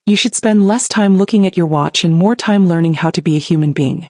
You should spend less time looking at your watch and more time learning how to be a human being.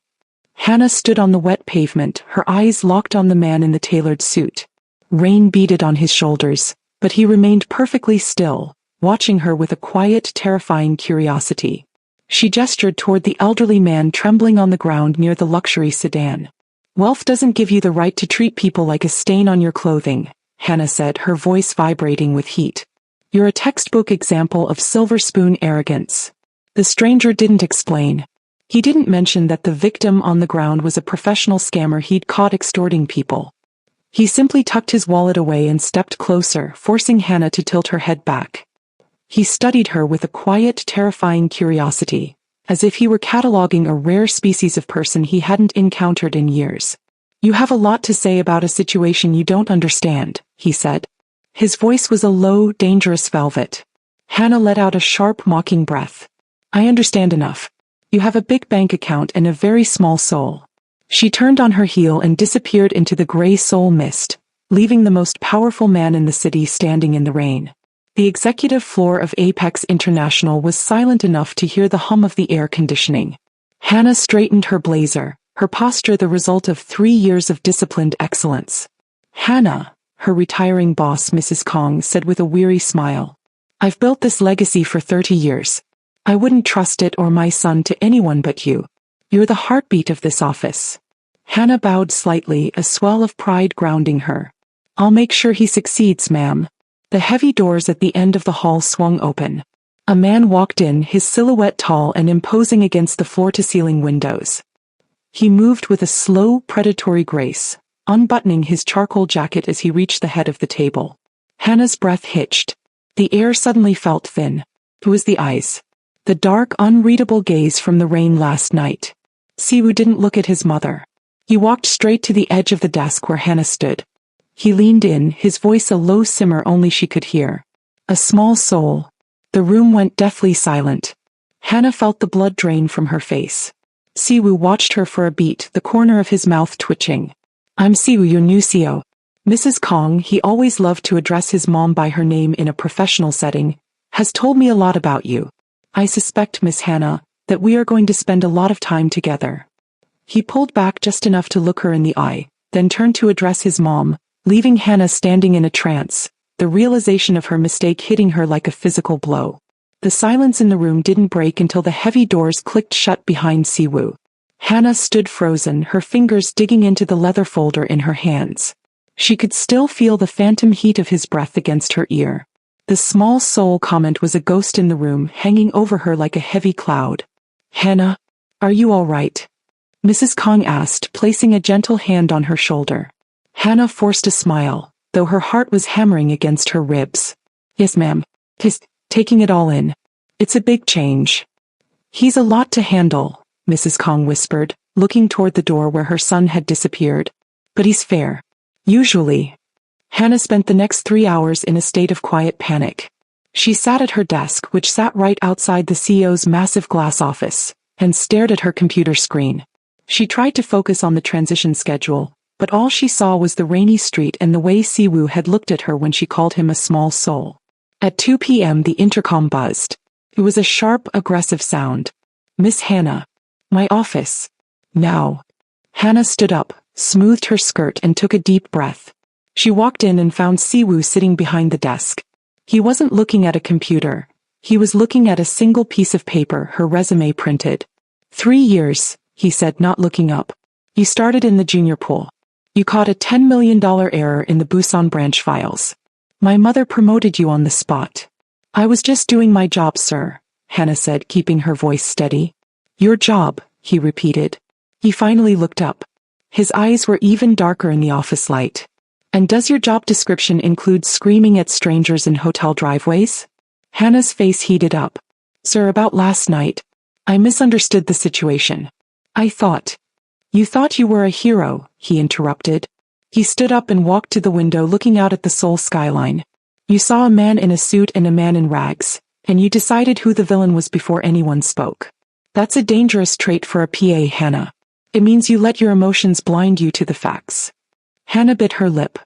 Hannah stood on the wet pavement, her eyes locked on the man in the tailored suit. Rain beaded on his shoulders, but he remained perfectly still, watching her with a quiet, terrifying curiosity. She gestured toward the elderly man trembling on the ground near the luxury sedan. Wealth doesn't give you the right to treat people like a stain on your clothing, Hannah said, her voice vibrating with heat. You're a textbook example of silver spoon arrogance. The stranger didn't explain. He didn't mention that the victim on the ground was a professional scammer he'd caught extorting people. He simply tucked his wallet away and stepped closer, forcing Hannah to tilt her head back. He studied her with a quiet, terrifying curiosity, as if he were cataloging a rare species of person he hadn't encountered in years. You have a lot to say about a situation you don't understand, he said. His voice was a low, dangerous velvet. Hannah let out a sharp, mocking breath. I understand enough. You have a big bank account and a very small soul. She turned on her heel and disappeared into the gray soul mist, leaving the most powerful man in the city standing in the rain. The executive floor of Apex International was silent enough to hear the hum of the air conditioning. Hannah straightened her blazer, her posture the result of 3 years of disciplined excellence. Hannah, her retiring boss Mrs. Kong said with a weary smile. I've built this legacy for 30 years. I wouldn't trust it or my son to anyone but you. You're the heartbeat of this office. Hannah bowed slightly, a swell of pride grounding her. I'll make sure he succeeds, ma'am. The heavy doors at the end of the hall swung open. A man walked in, his silhouette tall and imposing against the floor-to-ceiling windows. He moved with a slow, predatory grace, unbuttoning his charcoal jacket as he reached the head of the table. Hannah's breath hitched. The air suddenly felt thin. It was the eyes. The dark, unreadable gaze from the rain last night. Siwoo didn't look at his mother. He walked straight to the edge of the desk where Hannah stood. He leaned in, his voice a low simmer only she could hear. A small soul. The room went deathly silent. Hannah felt the blood drain from her face. Siwoo watched her for a beat, the corner of his mouth twitching. I'm Siwoo, your new CEO. Mrs. Kong, he always loved to address his mom by her name in a professional setting, has told me a lot about you. I suspect, Miss Hannah, that we are going to spend a lot of time together. He pulled back just enough to look her in the eye, then turned to address his mom, leaving Hannah standing in a trance, the realization of her mistake hitting her like a physical blow. The silence in the room didn't break until the heavy doors clicked shut behind Siwoo. Hannah stood frozen, her fingers digging into the leather folder in her hands. She could still feel the phantom heat of his breath against her ear. The small soul comment was a ghost in the room, hanging over her like a heavy cloud. Hannah, are you all right? Mrs. Kong asked, placing a gentle hand on her shoulder. Hannah forced a smile, though her heart was hammering against her ribs. Yes, ma'am. Taking it all in. It's a big change. He's a lot to handle, Mrs. Kong whispered, looking toward the door where her son had disappeared. But he's fair. Usually. Hannah spent the next 3 hours in a state of quiet panic. She sat at her desk, which sat right outside the CEO's massive glass office, and stared at her computer screen. She tried to focus on the transition schedule, but all she saw was the rainy street and the way Siwoo had looked at her when she called him a small soul. At 2 p.m. the intercom buzzed. It was a sharp, aggressive sound. Miss Hannah. My office. Now. Hannah stood up, smoothed her skirt and took a deep breath. She walked in and found Siwoo sitting behind the desk. He wasn't looking at a computer. He was looking at a single piece of paper, her resume printed. 3 years, he said, not looking up. You started in the junior pool. You caught a $10 million error in the Busan branch files. My mother promoted you on the spot. I was just doing my job, sir, Hannah said, keeping her voice steady. Your job, he repeated. He finally looked up. His eyes were even darker in the office light. And does your job description include screaming at strangers in hotel driveways? Hannah's face heated up. Sir, about last night. I misunderstood the situation. You thought you were a hero, he interrupted. He stood up and walked to the window looking out at the Seoul skyline. You saw a man in a suit and a man in rags, and you decided who the villain was before anyone spoke. That's a dangerous trait for a PA, Hannah. It means you let your emotions blind you to the facts. Hannah bit her lip.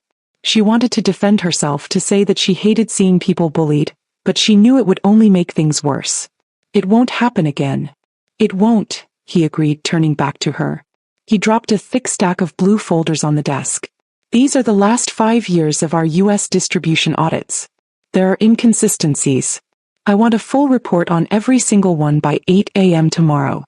She wanted to defend herself, to say that she hated seeing people bullied, but she knew it would only make things worse. It won't happen again. It won't, he agreed, turning back to her. He dropped a thick stack of blue folders on the desk. These are the last 5 years of our U.S. distribution audits. There are inconsistencies. I want a full report on every single one by 8 a.m. tomorrow.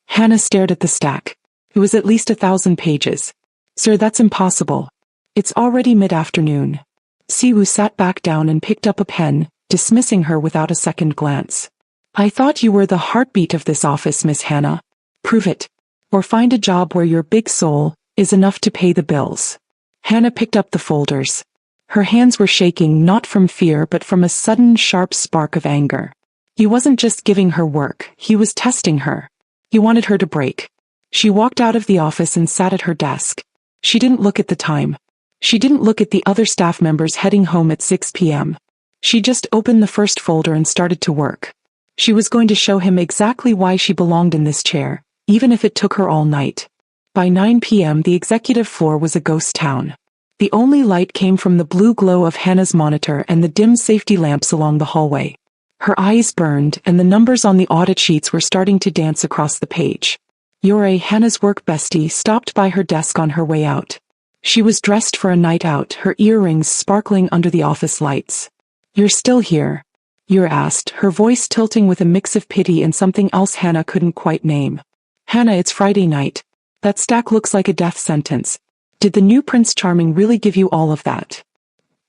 Hannah stared at the stack. It was at least 1,000 pages. Sir, that's impossible. It's already mid-afternoon. Siwoo sat back down and picked up a pen, dismissing her without a second glance. I thought you were the heartbeat of this office, Miss Hannah. Prove it. Or find a job where your big soul is enough to pay the bills. Hannah picked up the folders. Her hands were shaking, not from fear but from a sudden sharp spark of anger. He wasn't just giving her work, he was testing her. He wanted her to break. She walked out of the office and sat at her desk. She didn't look at the time. She didn't look at the other staff members heading home at 6 p.m. She just opened the first folder and started to work. She was going to show him exactly why she belonged in this chair, even if it took her all night. By 9 p.m. the executive floor was a ghost town. The only light came from the blue glow of Hannah's monitor and the dim safety lamps along the hallway. Her eyes burned and the numbers on the audit sheets were starting to dance across the page. Yore, Hannah's work bestie, stopped by her desk on her way out. She was dressed for a night out, her earrings sparkling under the office lights. You're still here? Yore asked, her voice tilting with a mix of pity and something else Hannah couldn't quite name. Hannah, it's Friday night. That stack looks like a death sentence. Did the new Prince Charming really give you all of that?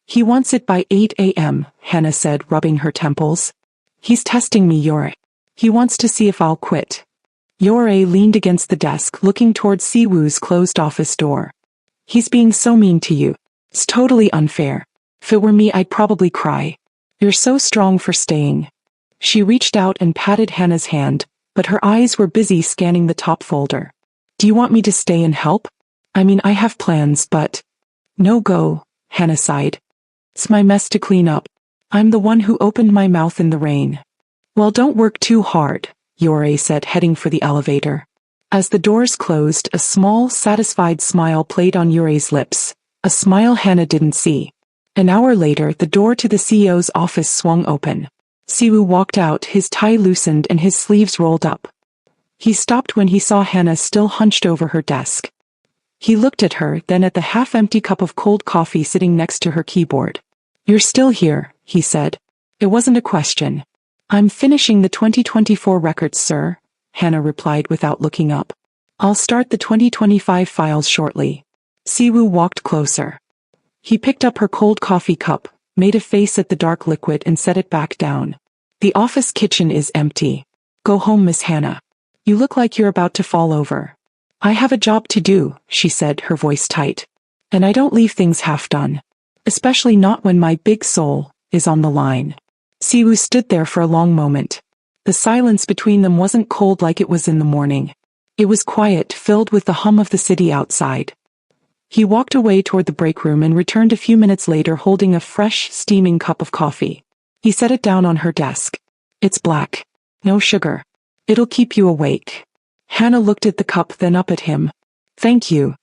He wants it by 8 a.m., Hannah said, rubbing her temples. He's testing me, Yore. He wants to see if I'll quit. Yore leaned against the desk, looking toward Siwoo's closed office door. He's being so mean to you. It's totally unfair. If it were me, I'd probably cry. You're so strong for staying. She reached out and patted Hannah's hand, but her eyes were busy scanning the top folder. Do you want me to stay and help? I mean, I have plans, but... No go, Hannah sighed. It's my mess to clean up. I'm the one who opened my mouth in the rain. Well, don't work too hard, Yore said, heading for the elevator. As the doors closed, a small, satisfied smile played on Yore's lips, a smile Hannah didn't see. An hour later, the door to the CEO's office swung open. Siwoo walked out, his tie loosened and his sleeves rolled up. He stopped when he saw Hannah still hunched over her desk. He looked at her, then at the half-empty cup of cold coffee sitting next to her keyboard. You're still here, he said. It wasn't a question. I'm finishing the 2024 records, sir, Hannah replied without looking up. I'll start the 2025 files shortly. Siwoo walked closer. He picked up her cold coffee cup, made a face at the dark liquid and set it back down. The office kitchen is empty. Go home, Miss Hannah. You look like you're about to fall over. I have a job to do, she said, her voice tight. And I don't leave things half done. Especially not when my big soul is on the line. Siwoo stood there for a long moment. The silence between them wasn't cold like it was in the morning. It was quiet, filled with the hum of the city outside. He walked away toward the break room and returned a few minutes later holding a fresh, steaming cup of coffee. He set it down on her desk. It's black. No sugar. It'll keep you awake. Hannah looked at the cup, then up at him. Thank you.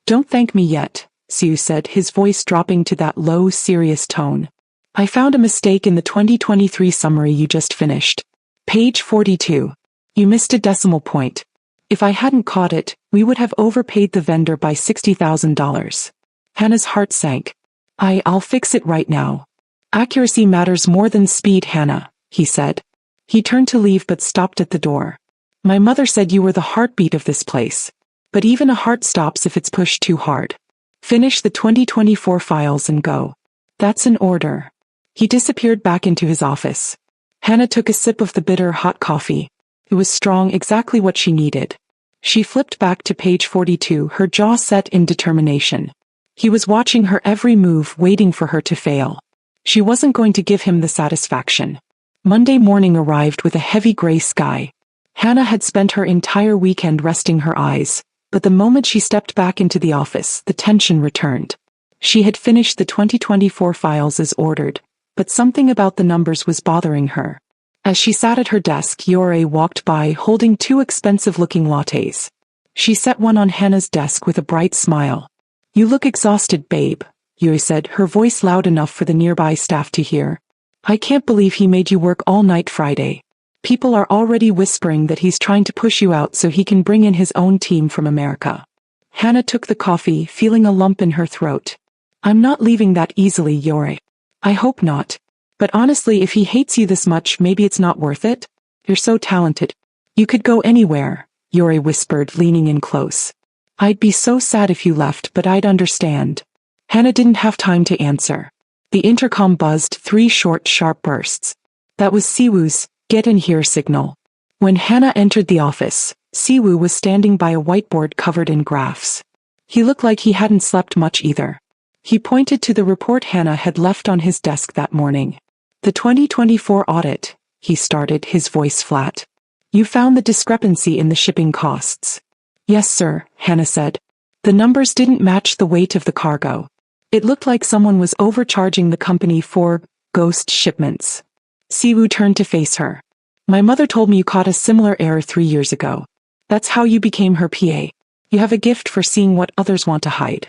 Don't thank me yet, Siwoo said, his voice dropping to that low, serious tone. I found a mistake in the 2023 summary you just finished. Page 42. You missed a decimal point. If I hadn't caught it, we would have overpaid the vendor by $60,000. Hannah's heart sank. I'll fix it right now. Accuracy matters more than speed, Hannah, he said. He turned to leave but stopped at the door. My mother said you were the heartbeat of this place. But even a heart stops if it's pushed too hard. Finish the 2024 files and go. That's an order. He disappeared back into his office. Hannah took a sip of the bitter hot coffee. It was strong, exactly what she needed. She flipped back to page 42, her jaw set in determination. He was watching her every move, waiting for her to fail. She wasn't going to give him the satisfaction. Monday morning arrived with a heavy gray sky. Hannah had spent her entire weekend resting her eyes, but the moment she stepped back into the office, the tension returned. She had finished the 2024 files as ordered, but something about the numbers was bothering her. As she sat at her desk, Yore walked by holding 2 expensive-looking lattes. She set one on Hannah's desk with a bright smile. You look exhausted, babe, Yore said, her voice loud enough for the nearby staff to hear. I can't believe he made you work all night Friday. People are already whispering that he's trying to push you out so he can bring in his own team from America. Hannah took the coffee, feeling a lump in her throat. I'm not leaving that easily, Yuri. I hope not. But honestly, if he hates you this much, maybe it's not worth it? You're so talented. You could go anywhere, Yuri whispered, leaning in close. I'd be so sad if you left, but I'd understand. Hannah didn't have time to answer. The intercom buzzed 3 short, sharp bursts. That was Siwoo's "get in here" signal. When Hannah entered the office, Siwoo was standing by a whiteboard covered in graphs. He looked like he hadn't slept much either. He pointed to the report Hannah had left on his desk that morning. The 2024 audit, he started, his voice flat. You found the discrepancy in the shipping costs. Yes, sir, Hannah said. The numbers didn't match the weight of the cargo. It looked like someone was overcharging the company for ghost shipments. Siwoo turned to face her. My mother told me you caught a similar error 3 years ago. That's how you became her PA. You have a gift for seeing what others want to hide.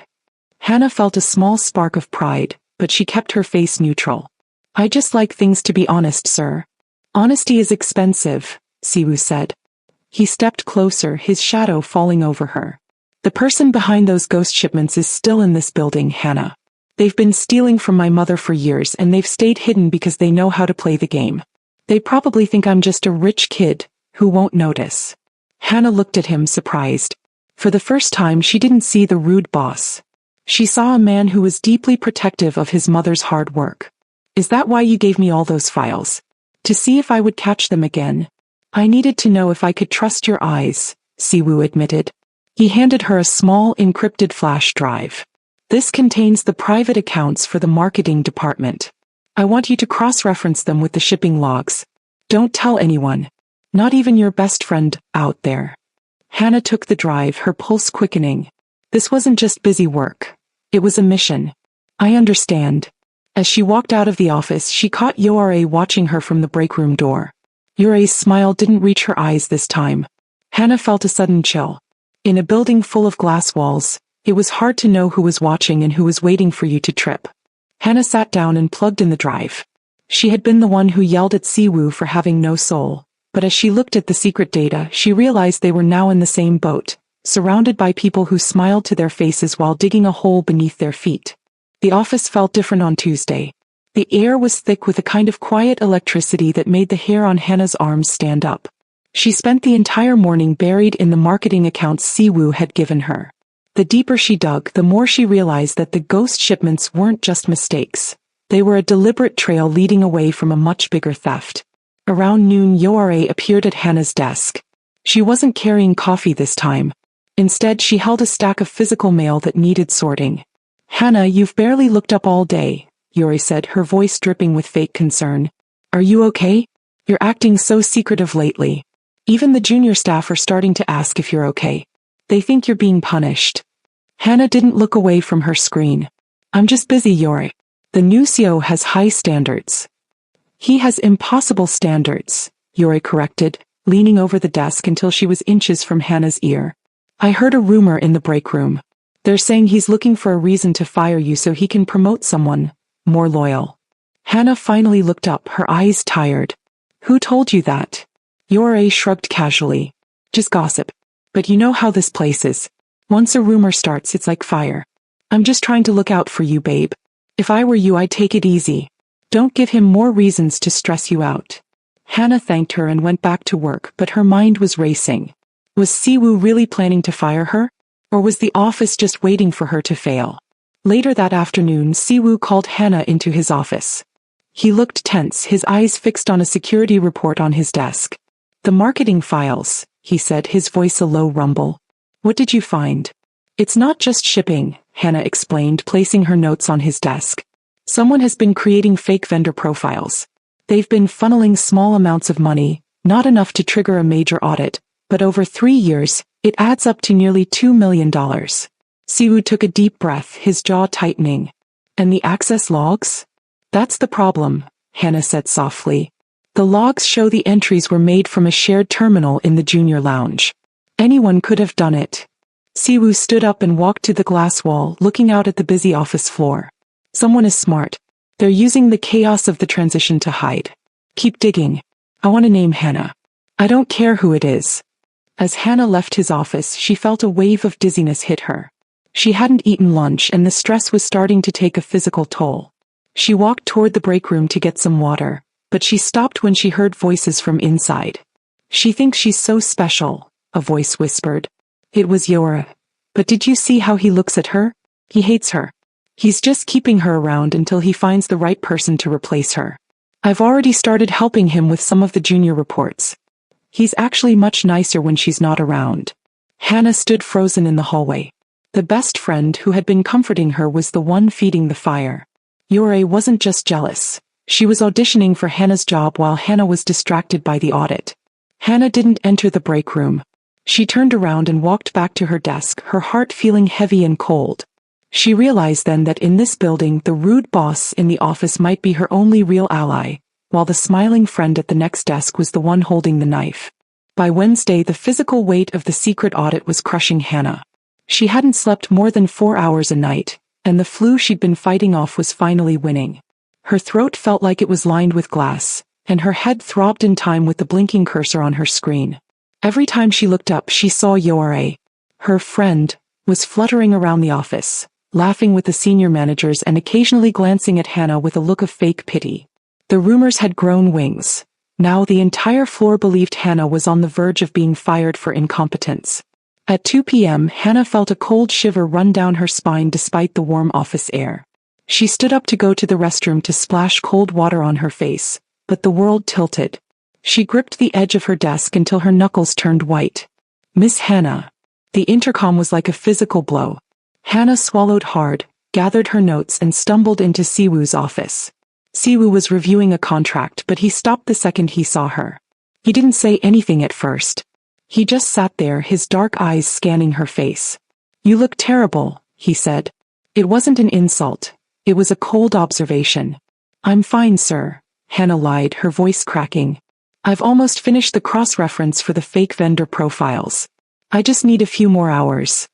Hannah felt a small spark of pride, but she kept her face neutral. I just like things to be honest, sir. Honesty is expensive, Siwoo said. He stepped closer, his shadow falling over her. The person behind those ghost shipments is still in this building, Hannah. They've been stealing from my mother for years and they've stayed hidden because they know how to play the game. They probably think I'm just a rich kid who won't notice. Hannah looked at him, surprised. For the first time, she didn't see the rude boss. She saw a man who was deeply protective of his mother's hard work. Is that why you gave me all those files? To see if I would catch them again? I needed to know if I could trust your eyes, Siwoo admitted. He handed her a small encrypted flash drive. This contains the private accounts for the marketing department. I want you to cross-reference them with the shipping logs. Don't tell anyone. Not even your best friend out there. Hannah took the drive, her pulse quickening. This wasn't just busy work. It was a mission. I understand. As she walked out of the office, she caught Yuri watching her from the break room door. Yuri's smile didn't reach her eyes this time. Hannah felt a sudden chill. In a building full of glass walls, it was hard to know who was watching and who was waiting for you to trip. Hannah sat down and plugged in the drive. She had been the one who yelled at Siwoo for having no soul, but as she looked at the secret data, she realized they were now in the same boat, surrounded by people who smiled to their faces while digging a hole beneath their feet. The office felt different on Tuesday. The air was thick with a kind of quiet electricity that made the hair on Hannah's arms stand up. She spent the entire morning buried in the marketing accounts Siwoo had given her. The deeper she dug, the more she realized that the ghost shipments weren't just mistakes. They were a deliberate trail leading away from a much bigger theft. Around noon, Yuri appeared at Hannah's desk. She wasn't carrying coffee this time. Instead, she held a stack of physical mail that needed sorting. Hannah, you've barely looked up all day, Yuri said, her voice dripping with fake concern. Are you okay? You're acting so secretive lately. Even the junior staff are starting to ask if you're okay. They think you're being punished. Hannah didn't look away from her screen. I'm just busy, Yuri. The new CEO has high standards. He has impossible standards, Yuri corrected, leaning over the desk until she was inches from Hannah's ear. I heard a rumor in the break room. They're saying he's looking for a reason to fire you so he can promote someone more loyal. Hannah finally looked up, her eyes tired. Who told you that? Yuri shrugged casually. Just gossip. But you know how this place is. Once a rumor starts, it's like fire. I'm just trying to look out for you, babe. If I were you, I'd take it easy. Don't give him more reasons to stress you out. Hannah thanked her and went back to work, but her mind was racing. Was Siwoo really planning to fire her? Or was the office just waiting for her to fail? Later that afternoon, Siwoo called Hannah into his office. He looked tense, his eyes fixed on a security report on his desk. The marketing files, he said, his voice a low rumble. What did you find? It's not just shipping, Hannah explained, placing her notes on his desk. Someone has been creating fake vendor profiles. They've been funneling small amounts of money, not enough to trigger a major audit, but over 3 years, it adds up to nearly $2 million. Siwoo took a deep breath, his jaw tightening. And the access logs? That's the problem, Hannah said softly. The logs show the entries were made from a shared terminal in the junior lounge. Anyone could have done it. Siwoo stood up and walked to the glass wall, looking out at the busy office floor. Someone is smart. They're using the chaos of the transition to hide. Keep digging. I want to name Hannah. I don't care who it is. As Hannah left his office, she felt a wave of dizziness hit her. She hadn't eaten lunch and the stress was starting to take a physical toll. She walked toward the break room to get some water, but she stopped when she heard voices from inside. She thinks she's so special, a voice whispered. It was Yora. But did you see how he looks at her? He hates her. He's just keeping her around until he finds the right person to replace her. I've already started helping him with some of the junior reports. He's actually much nicer when she's not around. Hannah stood frozen in the hallway. The best friend who had been comforting her was the one feeding the fire. Yore wasn't just jealous. She was auditioning for Hannah's job while Hannah was distracted by the audit. Hannah didn't enter the break room. She turned around and walked back to her desk, her heart feeling heavy and cold. She realized then that in this building the rude boss in the office might be her only real ally, while the smiling friend at the next desk was the one holding the knife. By Wednesday, the physical weight of the secret audit was crushing Hannah. She hadn't slept more than 4 hours a night, and the flu she'd been fighting off was finally winning. Her throat felt like it was lined with glass, and her head throbbed in time with the blinking cursor on her screen. Every time she looked up, she saw Yore, her friend, was fluttering around the office, laughing with the senior managers and occasionally glancing at Hannah with a look of fake pity. The rumors had grown wings. Now the entire floor believed Hannah was on the verge of being fired for incompetence. At 2 p.m., Hannah felt a cold shiver run down her spine despite the warm office air. She stood up to go to the restroom to splash cold water on her face, but the world tilted. She gripped the edge of her desk until her knuckles turned white. Miss Hannah. The intercom was like a physical blow. Hannah swallowed hard, gathered her notes and stumbled into Siwoo's office. Siwoo was reviewing a contract, but he stopped the second he saw her. He didn't say anything at first. He just sat there, his dark eyes scanning her face. You look terrible, he said. It wasn't an insult. It was a cold observation. I'm fine, sir, Hannah lied, her voice cracking. I've almost finished the cross-reference for the fake vendor profiles. I just need a few more hours.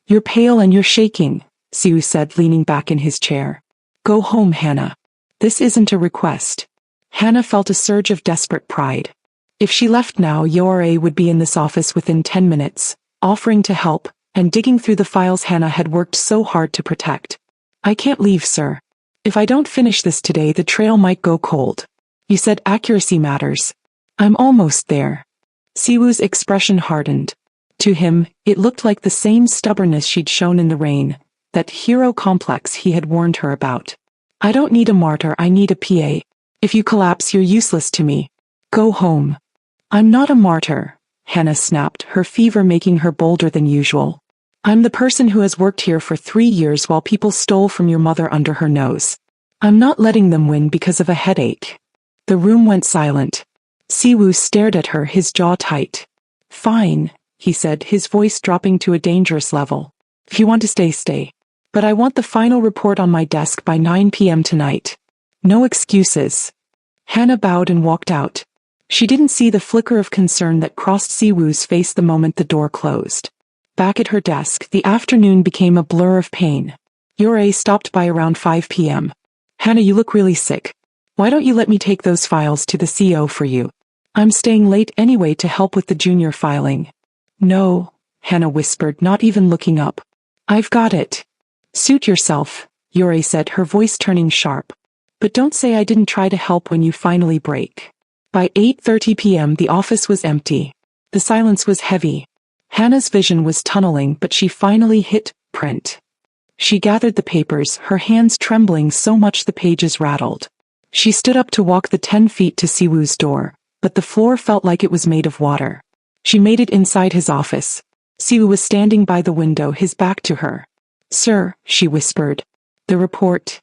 You're pale and you're shaking, Siwoo said, leaning back in his chair. Go home, Hannah. This isn't a request. Hannah felt a surge of desperate pride. If she left now, Yore would be in this office within 10 minutes, offering to help, and digging through the files Hannah had worked so hard to protect. I can't leave, sir. If I don't finish this today, the trail might go cold. You said accuracy matters. I'm almost there. Siwoo's expression hardened. To him, it looked like the same stubbornness she'd shown in the rain, that hero complex he had warned her about. I don't need a martyr, I need a PA. If you collapse, you're useless to me. Go home. I'm not a martyr, Hannah snapped, her fever making her bolder than usual. I'm the person who has worked here for 3 years while people stole from your mother under her nose. I'm not letting them win because of a headache. The room went silent. Siwoo stared at her, his jaw tight. Fine, he said, his voice dropping to a dangerous level. If you want to stay, stay. But I want the final report on my desk by 9 p.m. tonight. No excuses. Hannah bowed and walked out. She didn't see the flicker of concern that crossed Siwoo's face the moment the door closed. Back at her desk, the afternoon became a blur of pain. Yore stopped by around 5 p.m. Hannah, you look really sick. Why don't you let me take those files to the CEO for you? I'm staying late anyway to help with the junior filing. No, Hannah whispered, not even looking up. I've got it. Suit yourself, Yore said, her voice turning sharp. But don't say I didn't try to help when you finally break. By 8:30 p.m. the office was empty. The silence was heavy. Hannah's vision was tunneling, but she finally hit print. She gathered the papers, her hands trembling so much the pages rattled. She stood up to walk the 10 feet to Siwoo's door, but the floor felt like it was made of water. She made it inside his office. Siwoo was standing by the window, his back to her. Sir, she whispered. The report.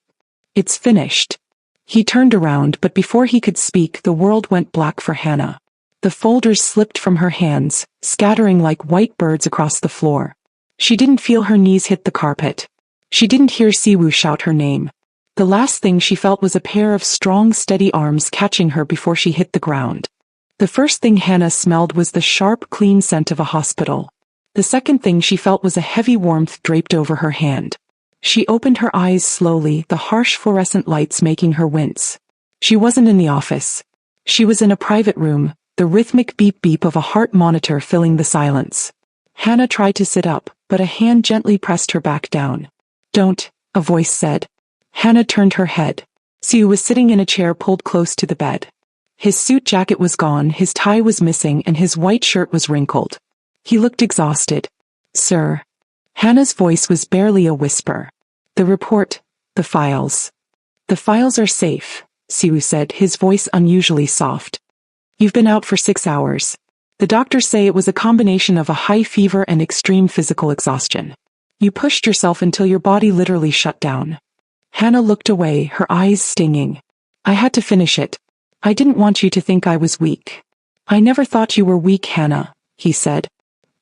It's finished. He turned around, but before he could speak, the world went black for Hannah. The folders slipped from her hands, scattering like white birds across the floor. She didn't feel her knees hit the carpet. She didn't hear Siwoo shout her name. The last thing she felt was a pair of strong, steady arms catching her before she hit the ground. The first thing Hannah smelled was the sharp, clean scent of a hospital. The second thing she felt was a heavy warmth draped over her hand. She opened her eyes slowly, the harsh fluorescent lights making her wince. She wasn't in the office. She was in a private room, the rhythmic beep-beep of a heart monitor filling the silence. Hannah tried to sit up, but a hand gently pressed her back down. "Don't," a voice said. Hannah turned her head. Siu was sitting in a chair pulled close to the bed. His suit jacket was gone, his tie was missing, and his white shirt was wrinkled. He looked exhausted. "Sir." Hannah's voice was barely a whisper. "The report, the files." "The files are safe," Siu said, his voice unusually soft. "You've been out for 6 hours. The doctors say it was a combination of a high fever and extreme physical exhaustion. You pushed yourself until your body literally shut down." Hannah looked away, her eyes stinging. "I had to finish it. I didn't want you to think I was weak." "I never thought you were weak, Hannah," he said.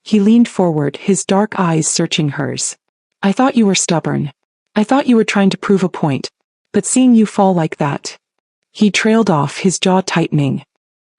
He leaned forward, his dark eyes searching hers. "I thought you were stubborn. I thought you were trying to prove a point. But seeing you fall like that..." He trailed off, his jaw tightening.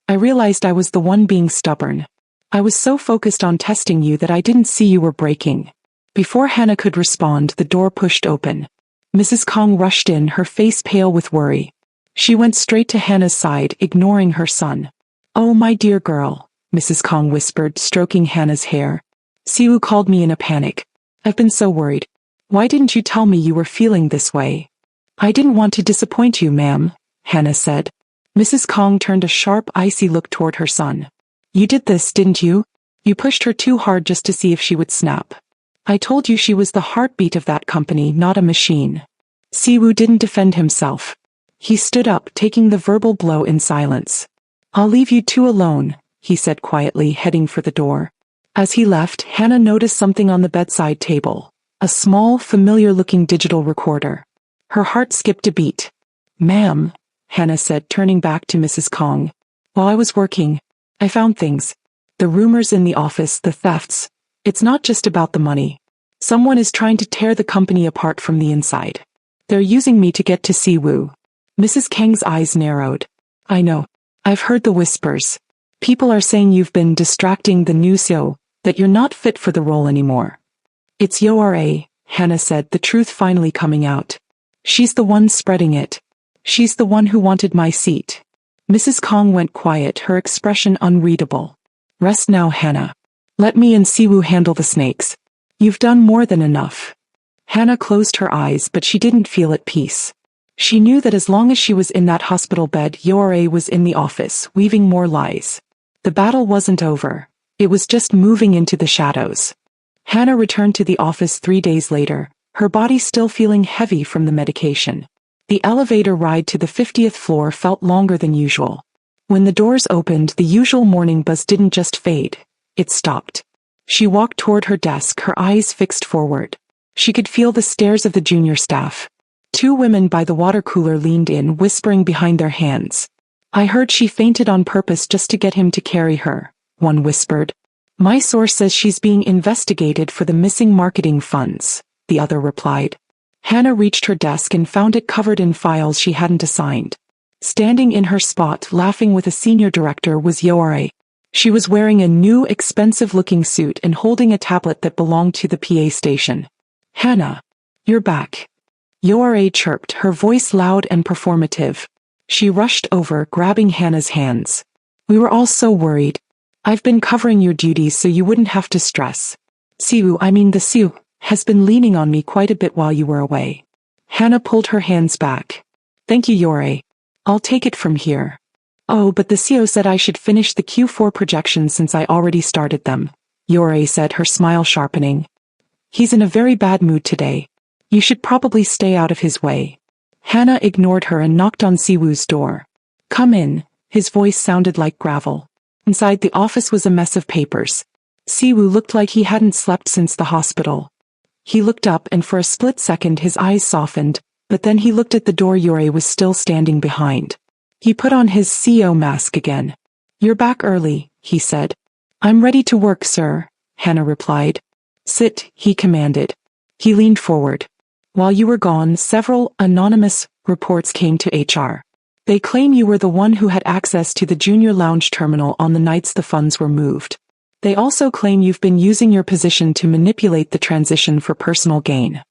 "I realized I was the one being stubborn. I was so focused on testing you that I didn't see you were breaking." Before Hannah could respond, the door pushed open. Mrs. Kong rushed in, her face pale with worry. She went straight to Hannah's side, ignoring her son. "Oh, my dear girl," Mrs. Kong whispered, stroking Hannah's hair. "Siu called me in a panic. I've been so worried. Why didn't you tell me you were feeling this way?" "I didn't want to disappoint you, ma'am," Hannah said. Mrs. Kong turned a sharp, icy look toward her son. "You did this, didn't you? You pushed her too hard just to see if she would snap. I told you she was the heartbeat of that company, not a machine." Siwoo didn't defend himself. He stood up, taking the verbal blow in silence. "I'll leave you two alone," he said quietly, heading for the door. As he left, Hannah noticed something on the bedside table. A small, familiar-looking digital recorder. Her heart skipped a beat. "Ma'am," Hannah said, turning back to Mrs. Kong. "While I was working, I found things. The rumors in the office, the thefts. It's not just about the money. Someone is trying to tear the company apart from the inside. They're using me to get to Siwoo." Mrs. Kang's eyes narrowed. "I know. I've heard the whispers. People are saying you've been distracting the new CEO, that you're not fit for the role anymore." "It's Yora," Hannah said, the truth finally coming out. "She's the one spreading it. She's the one who wanted my seat." Mrs. Kong went quiet, her expression unreadable. "Rest now, Hannah. Let me and Siwoo handle the snakes. You've done more than enough." Hannah closed her eyes, but she didn't feel at peace. She knew that as long as she was in that hospital bed, Yora was in the office, weaving more lies. The battle wasn't over. It was just moving into the shadows. Hannah returned to the office 3 days later, her body still feeling heavy from the medication. The elevator ride to the 50th floor felt longer than usual. When the doors opened, the usual morning buzz didn't just fade. It stopped. She walked toward her desk, her eyes fixed forward. She could feel the stares of the junior staff. 2 women by the water cooler leaned in, whispering behind their hands. "I heard she fainted on purpose just to get him to carry her," one whispered. "My source says she's being investigated for the missing marketing funds," the other replied. Hannah reached her desk and found it covered in files she hadn't assigned. Standing in her spot, laughing with a senior director, was Yora. She was wearing a new, expensive-looking suit and holding a tablet that belonged to the PA station. "Hannah, you're back," Yora chirped, her voice loud and performative. She rushed over, grabbing Hannah's hands. "We were all so worried. I've been covering your duties so you wouldn't have to stress. The Siu, has been leaning on me quite a bit while you were away." Hannah pulled her hands back. "Thank you, Yora. I'll take it from here." "Oh, but the CEO said I should finish the Q4 projections since I already started them," Yora said, her smile sharpening. "He's in a very bad mood today. You should probably stay out of his way." Hannah ignored her and knocked on Siwoo's door. "Come in," his voice sounded like gravel. Inside the office was a mess of papers. Siwoo looked like he hadn't slept since the hospital. He looked up and for a split second his eyes softened, but then he looked at the door Yura was still standing behind. He put on his CEO mask again. "You're back early," he said. "I'm ready to work, sir," Hannah replied. "Sit," he commanded. He leaned forward. "While you were gone, several anonymous reports came to HR. They claim you were the one who had access to the junior lounge terminal on the nights the funds were moved. They also claim you've been using your position to manipulate the transition for personal gain."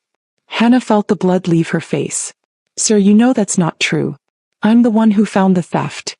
Hannah felt the blood leave her face. "Sir, you know that's not true. I'm the one who found the theft."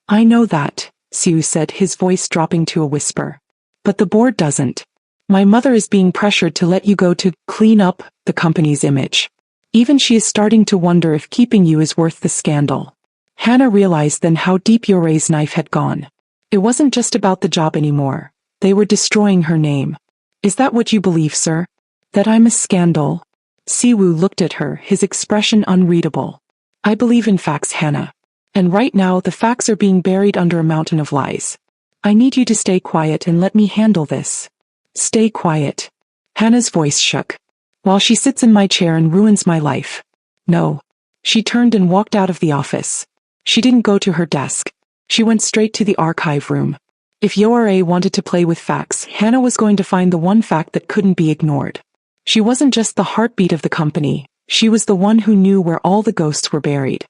I know that, Siu said, his voice dropping to a whisper. But the board doesn't. My mother is being pressured to let you go to clean up the company's image. Even she is starting to wonder if keeping you is worth the scandal. Hannah realized then how deep Yorei's knife had gone. It wasn't just about the job anymore. They were destroying her name. Is that what you believe, sir? That I'm a scandal? Siwoo looked at her, his expression unreadable. I believe in facts, Hannah. And right now the facts are being buried under a mountain of lies. I need you to stay quiet and let me handle this. Stay quiet. Hannah's voice shook. While she sits in my chair and ruins my life. No. She turned and walked out of the office. She didn't go to her desk. She went straight to the archive room. If Yoare wanted to play with facts, Hannah was going to find the one fact that couldn't be ignored. She wasn't just the heartbeat of the company, she was the one who knew where all the ghosts were buried.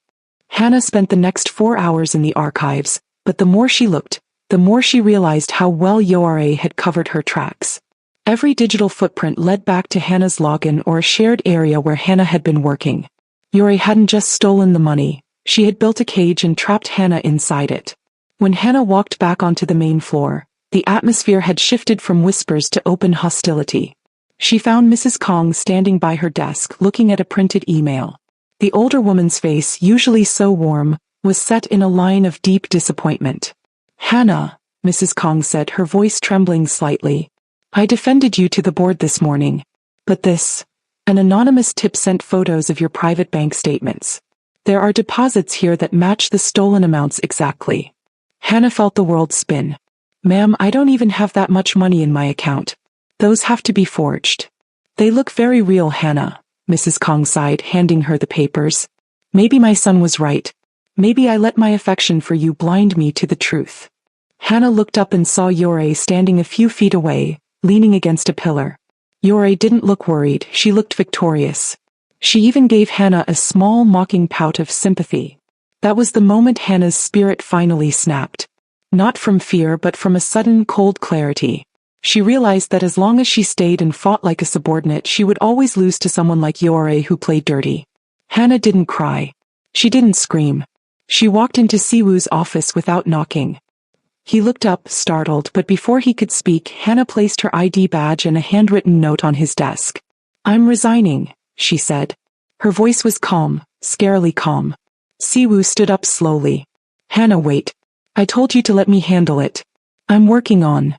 Hannah spent the next 4 hours in the archives, but the more she looked, the more she realized how well Yoare had covered her tracks. Every digital footprint led back to Hannah's login or a shared area where Hannah had been working. Yoare hadn't just stolen the money, she had built a cage and trapped Hannah inside it. When Hannah walked back onto the main floor, the atmosphere had shifted from whispers to open hostility. She found Mrs. Kong standing by her desk looking at a printed email. The older woman's face, usually so warm, was set in a line of deep disappointment. Hannah, Mrs. Kong said, her voice trembling slightly. I defended you to the board this morning. But this, an anonymous tip sent photos of your private bank statements. There are deposits here that match the stolen amounts exactly. Hannah felt the world spin. Ma'am, I don't even have that much money in my account. Those have to be forged. They look very real, Hannah, Mrs. Kong sighed, handing her the papers. Maybe my son was right. Maybe I let my affection for you blind me to the truth. Hannah looked up and saw Yore standing a few feet away, leaning against a pillar. Yore didn't look worried, she looked victorious. She even gave Hannah a small mocking pout of sympathy. That was the moment Hannah's spirit finally snapped. Not from fear but from a sudden cold clarity. She realized that as long as she stayed and fought like a subordinate, she would always lose to someone like Yore who played dirty. Hannah didn't cry. She didn't scream. She walked into Siwoo's office without knocking. He looked up, startled, but before he could speak, Hannah placed her ID badge and a handwritten note on his desk. I'm resigning, she said. Her voice was calm, scarily calm. Siwoo stood up slowly. Hannah, wait. I told you to let me handle it. I'm working on.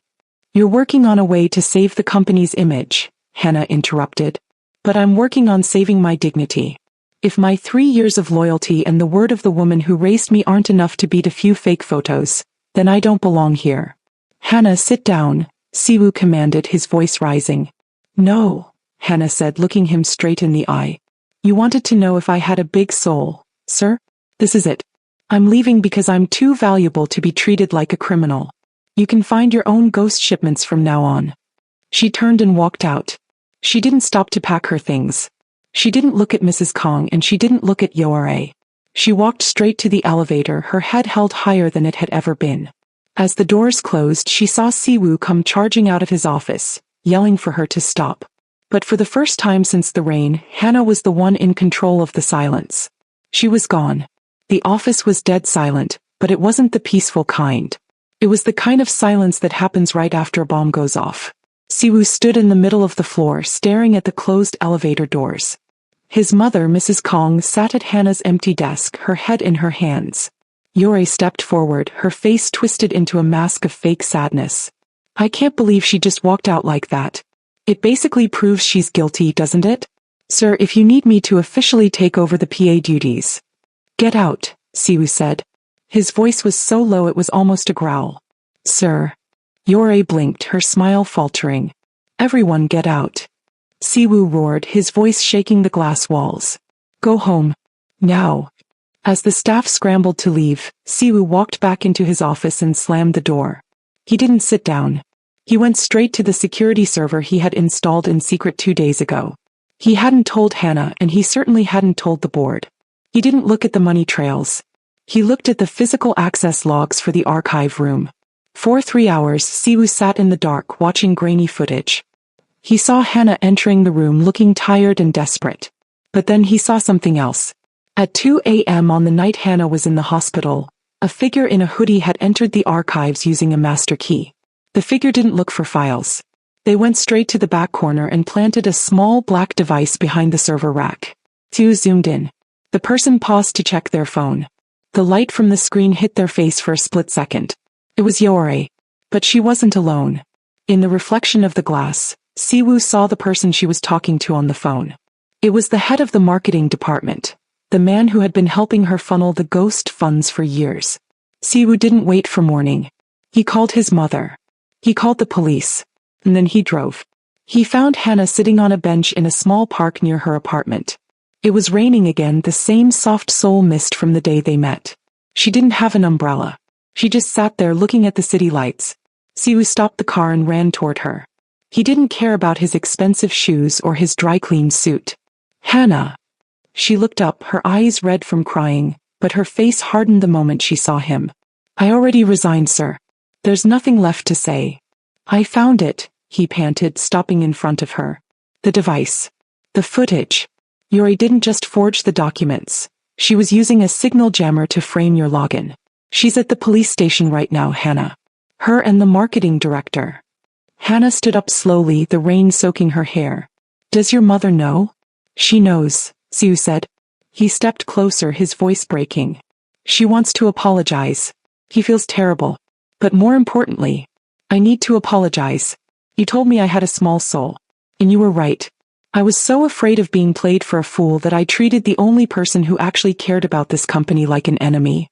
You're working on a way to save the company's image, Hannah interrupted. But I'm working on saving my dignity. If my 3 years of loyalty and the word of the woman who raised me aren't enough to beat a few fake photos, then I don't belong here. Hannah, sit down, Siwoo commanded, his voice rising. No, Hannah said, looking him straight in the eye. You wanted to know if I had a big soul, sir? This is it. I'm leaving because I'm too valuable to be treated like a criminal. You can find your own ghost shipments from now on. She turned and walked out. She didn't stop to pack her things. She didn't look at Mrs. Kong and she didn't look at Yore. She walked straight to the elevator, her head held higher than it had ever been. As the doors closed, she saw Siwoo come charging out of his office, yelling for her to stop. But for the first time since the rain, Hannah was the one in control of the silence. She was gone. The office was dead silent, but it wasn't the peaceful kind. It was the kind of silence that happens right after a bomb goes off. Siwoo stood in the middle of the floor, staring at the closed elevator doors. His mother, Mrs. Kong, sat at Hannah's empty desk, her head in her hands. Yore stepped forward, her face twisted into a mask of fake sadness. I can't believe she just walked out like that. It basically proves she's guilty, doesn't it? Sir, if you need me to officially take over the PA duties. Get out, Siwoo said. His voice was so low it was almost a growl. Sir. Yore blinked, her smile faltering. Everyone get out. Siwoo roared, his voice shaking the glass walls. Go home. Now. As the staff scrambled to leave, Siwoo walked back into his office and slammed the door. He didn't sit down. He went straight to the security server he had installed in secret 2 days ago. He hadn't told Hannah, and he certainly hadn't told the board. He didn't look at the money trails. He looked at the physical access logs for the archive room. For 3 hours, Siwoo sat in the dark watching grainy footage. He saw Hannah entering the room looking tired and desperate. But then he saw something else. At 2 a.m. on the night Hannah was in the hospital, A figure in a hoodie had entered the archives using a master key. The figure didn't look for files. They went straight to the back corner and planted a small black device behind the server rack. Siwoo zoomed in. The person paused to check their phone. The light from the screen hit their face for a split second. It was Yore. But she wasn't alone. In the reflection of the glass, Siwoo saw the person she was talking to on the phone. It was the head of the marketing department, the man who had been helping her funnel the ghost funds for years. Siwoo didn't wait for morning. He called his mother. He called the police. And then he drove. He found Hannah sitting on a bench in a small park near her apartment. It was raining again, the same soft soul mist from the day they met. She didn't have an umbrella. She just sat there looking at the city lights. Siwoo stopped the car and ran toward her. He didn't care about his expensive shoes or his dry-cleaned suit. Hannah. She looked up, her eyes red from crying, but her face hardened the moment she saw him. I already resigned, sir. There's nothing left to say. I found it, he panted, stopping in front of her. The device. The footage. Yuri didn't just forge the documents. She was using a signal jammer to frame your login. She's at the police station right now, Hannah. Her and the marketing director. Hannah stood up slowly, the rain soaking her hair. Does your mother know? She knows, Siwoo said. He stepped closer, his voice breaking. She wants to apologize. He feels terrible. But more importantly, I need to apologize. You told me I had a small soul. And you were right. I was so afraid of being played for a fool that I treated the only person who actually cared about this company like an enemy.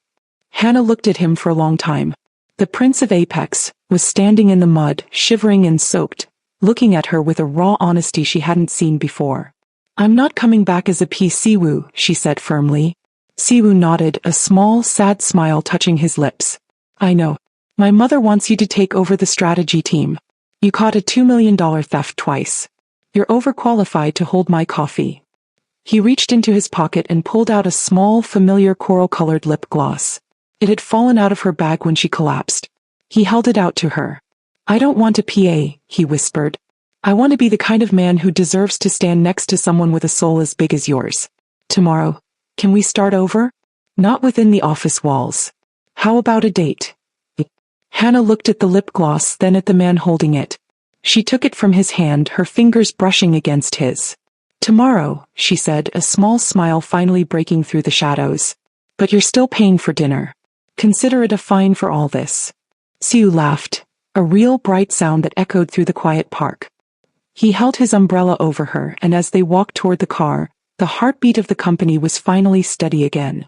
Hannah looked at him for a long time. The Prince of Apex was standing in the mud, shivering and soaked, looking at her with a raw honesty she hadn't seen before. I'm not coming back as a piece, Siwoo, she said firmly. Siwoo nodded, a small, sad smile touching his lips. I know. My mother wants you to take over the strategy team. You caught a $2 million theft twice. You're overqualified to hold my coffee. He reached into his pocket and pulled out a small, familiar coral-colored lip gloss. It had fallen out of her bag when she collapsed. He held it out to her. I don't want a PA, he whispered. I want to be the kind of man who deserves to stand next to someone with a soul as big as yours. Tomorrow, can we start over? Not within the office walls. How about a date? Hannah looked at the lip gloss, then at the man holding it. She took it from his hand, her fingers brushing against his. Tomorrow, she said, a small smile finally breaking through the shadows. But you're still paying for dinner. Consider it a fine for all this. Siwoo laughed, a real bright sound that echoed through the quiet park. He held his umbrella over her, and as they walked toward the car, the heartbeat of the company was finally steady again.